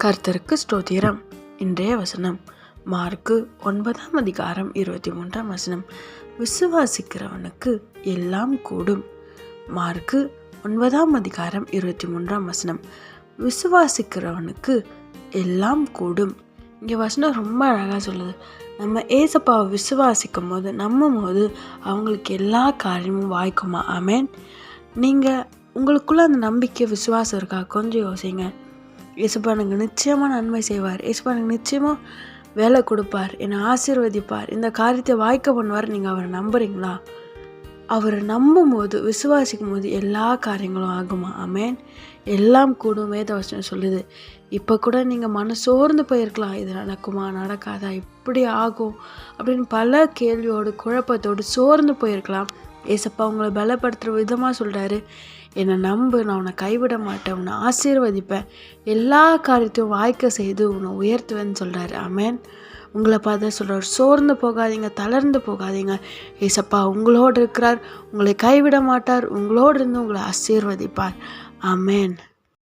கர்த்தருக்கு ஸ்தோத்திரம். இன்றைய வசனம் மார்க்கு 9:23. விசுவாசிக்கிறவனுக்கு எல்லாம் கூடும். மார்க்கு 9:23. விசுவாசிக்கிறவனுக்கு எல்லாம் கூடும். இங்கே வசனம் ரொம்ப அழகாக சொல்லுது. நம்ம ஏசப்பாவை விசுவாசிக்கும் போது நம்பும் போது அவங்களுக்கு எல்லா காரியமும் வாய்க்குமா? ஆமேன். நீங்கள் உங்களுக்குள்ள அந்த நம்பிக்கை விசுவாசம் இருக்கா? கொஞ்சம் யோசிங்க. ஏசப்பா எனக்கு நிச்சயமாக நன்மை செய்வார், ஏசப்பா எனக்கு நிச்சயமாக வேலை கொடுப்பார், என்னை ஆசீர்வதிப்பார், இந்த காரியத்தை வாய்க்க பண்ணுவார். நீங்கள் அவரை நம்புறீங்களா? அவரை நம்பும் போது விசுவாசிக்கும் போது எல்லா காரியங்களும் ஆகுமா? ஆமேன். எல்லாம் கூடும். வேதவசனம் சொல்லுது. இப்போ கூட நீங்கள் மனசோர்ந்து போயிருக்கலாம். இது நடக்குமா நடக்காதா, இப்படி ஆகும் அப்படின்னு பல கேள்வியோடு குழப்பத்தோடு சோர்ந்து போயிருக்கலாம். ஏசப்பா உங்களை பலப்படுத்துகிற விதமாக சொல்கிறாரு, என்னை நம்பு, நான் உன்னை கைவிட மாட்டேன், உன்னை ஆசீர்வதிப்பேன், எல்லா காரியத்தையும் வாய்க்க செய்து உன்னை உயர்த்துவேன்னு சொல்கிறாரு. ஆமேன். உங்களை பார்த்து சொல்கிறார், சோர்ந்து போகாதீங்க, தளர்ந்து போகாதீங்க. ஏசப்பா உங்களோடு இருக்கிறார், உங்களை கைவிட மாட்டார், உங்களோடு இருந்து உங்களை ஆசீர்வதிப்பார். ஆமேன்.